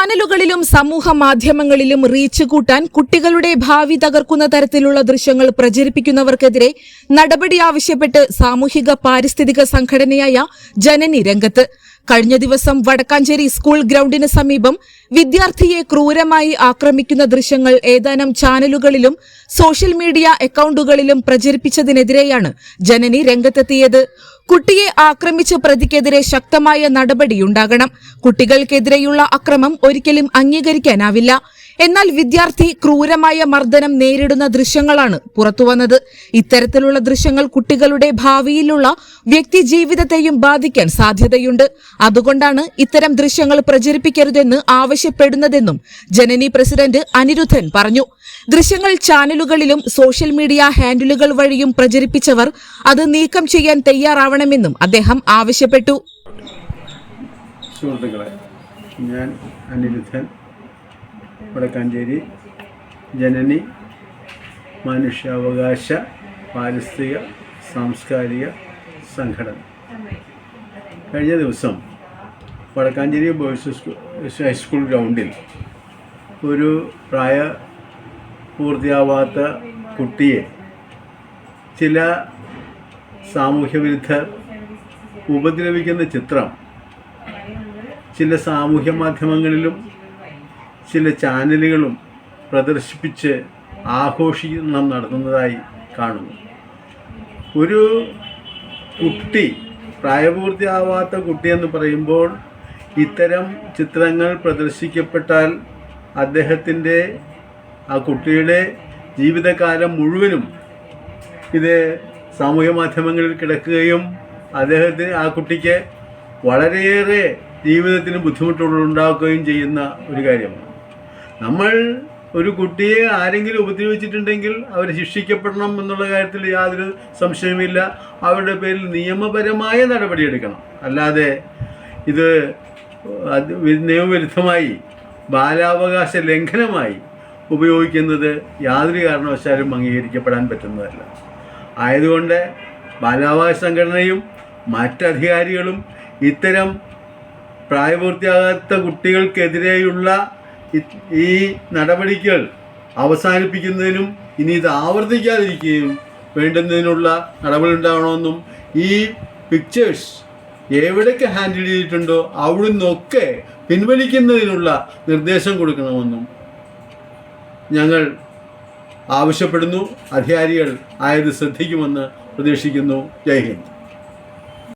ചാനലുകളിലും സമൂഹ മാധ്യമങ്ങളിലും റീച്ച് കൂട്ടാൻ കുട്ടികളുടെ ഭാവി തകർക്കുന്ന തരത്തിലുള്ള ദൃശ്യങ്ങൾ പ്രചരിപ്പിക്കുന്നവർക്കെതിരെ നടപടി ആവശ്യപ്പെട്ട് സാമൂഹിക പാരിസ്ഥിതിക സംഘടനയായ ജനനി രംഗത്ത്. കഴിഞ്ഞ ദിവസം വടക്കാഞ്ചേരി സ്കൂൾ ഗ്രൌണ്ടിന് സമീപം വിദ്യാർത്ഥിയെ ക്രൂരമായി ആക്രമിക്കുന്ന ദൃശ്യങ്ങൾ ഏതാനും ചാനലുകളിലും സോഷ്യൽ മീഡിയ അക്കൌണ്ടുകളിലും പ്രചരിപ്പിച്ചതിനെതിരെയാണ് ജനനി രംഗത്തെത്തിയത്. കുട്ടിയെ ആക്രമിച്ച പ്രതിക്കെതിരെ ശക്തമായ നടപടിയുണ്ടാകണം. കുട്ടികൾക്കെതിരെയുള്ള അക്രമം ഒരിക്കലും അംഗീകരിക്കാനാവില്ല. എന്നാൽ വിദ്യാർത്ഥി ക്രൂരമായ മർദ്ദനം നേരിടുന്ന ദൃശ്യങ്ങളാണ് പുറത്തുവന്നത്. ഇത്തരത്തിലുള്ള ദൃശ്യങ്ങൾ കുട്ടികളുടെ ഭാവിയിലുള്ള വ്യക്തി ജീവിതത്തെയും ബാധിക്കാൻ സാധ്യതയുണ്ട്. അതുകൊണ്ടാണ് ഇത്തരം ദൃശ്യങ്ങൾ പ്രചരിപ്പിക്കരുതെന്ന് ആവശ്യപ്പെടുന്നതെന്നും ജനനി പ്രസിഡന്റ് അനിരുദ്ധൻ പറഞ്ഞു. ദൃശ്യങ്ങൾ ചാനലുകളിലും സോഷ്യൽ മീഡിയ ഹാൻഡിലുകൾ വഴിയും പ്രചരിപ്പിച്ചവർ അത് നീക്കം ചെയ്യാൻ തയ്യാറാവണമെന്നും അദ്ദേഹം ആവശ്യപ്പെട്ടു. സുഹൃത്തുക്കളെ, ഞാൻ അനിരുദ്ധൻ, വടക്കാഞ്ചേരി ജനനി മനുഷ്യാവകാശ പാരിസ്ഥിതിക സാംസ്കാരിക സംഘടന. കഴിഞ്ഞ ദിവസം വടക്കാഞ്ചേരി ബോയ്സ് ഹൈസ്കൂൾ ഗ്രൗണ്ടിൽ ഒരു പ്രായപൂർത്തിയാവാത്ത കുട്ടിയെ ചില സാമൂഹ്യവിരുദ്ധർ ഉപദ്രവിക്കുന്ന ചിത്രം ചില സാമൂഹ്യ മാധ്യമങ്ങളിലും ചില ചാനലുകളും പ്രദർശിപ്പിച്ച് ആഘോഷണം നടത്തുന്നതായി കാണുന്നു. ഒരു കുട്ടി, പ്രായപൂർത്തിയാവാത്ത കുട്ടിയെന്ന് പറയുമ്പോൾ ഇത്തരം ചിത്രങ്ങൾ പ്രദർശിക്കപ്പെട്ടാൽ അദ്ദേഹത്തിൻ്റെ, ആ കുട്ടിയുടെ ജീവിതകാലം മുഴുവനും ഇത് സാമൂഹ്യ മാധ്യമങ്ങളിൽ കിടക്കുകയും ആ കുട്ടിക്ക് വളരെയേറെ ജീവിതത്തിന് ബുദ്ധിമുട്ടുകളുണ്ടാക്കുകയും ചെയ്യുന്ന ഒരു കാര്യമാണ്. നമ്മൾ ഒരു കുട്ടിയെ ആരെങ്കിലും ഉപദ്രവിച്ചിട്ടുണ്ടെങ്കിൽ അവർ ശിക്ഷിക്കപ്പെടണം എന്നുള്ള കാര്യത്തിൽ യാതൊരു സംശയവുമില്ല. അവരുടെ പേരിൽ നിയമപരമായ നടപടിയെടുക്കണം. അല്ലാതെ ഇത് നിയമവിരുദ്ധമായി ബാലാവകാശ ലംഘനമായി ഉപയോഗിക്കുന്നത് യാതൊരു കാരണവശാലും അംഗീകരിക്കപ്പെടാൻ പറ്റുന്നതല്ല. ആയതുകൊണ്ട് ബാലാവകാശ സംഘടനയും മറ്റധികാരികളും ഇത്തരം പ്രായപൂർത്തിയാകാത്ത കുട്ടികൾക്കെതിരെയുള്ള ഈ നടപടികൾ അവസാനിപ്പിക്കുന്നതിനും ഇനി ഇത് ആവർത്തിക്കാതിരിക്കുകയും വേണ്ടുന്നതിനുള്ള നടപടി ഉണ്ടാവണമെന്നും ഈ പിക്ചേഴ്സ് എവിടേക്ക് ഹാൻഡിൽ ചെയ്തിട്ടുണ്ടോ അവിടെ നിന്നൊക്കെ പിൻവലിക്കുന്നതിനുള്ള നിർദ്ദേശം കൊടുക്കണമെന്നും ഞങ്ങൾ ആവശ്യപ്പെടുന്നു. അധികാരികൾ ആയത് ശ്രദ്ധിക്കുമെന്ന് പ്രതീക്ഷിക്കുന്നു. ജയ് ഹിന്ദ്.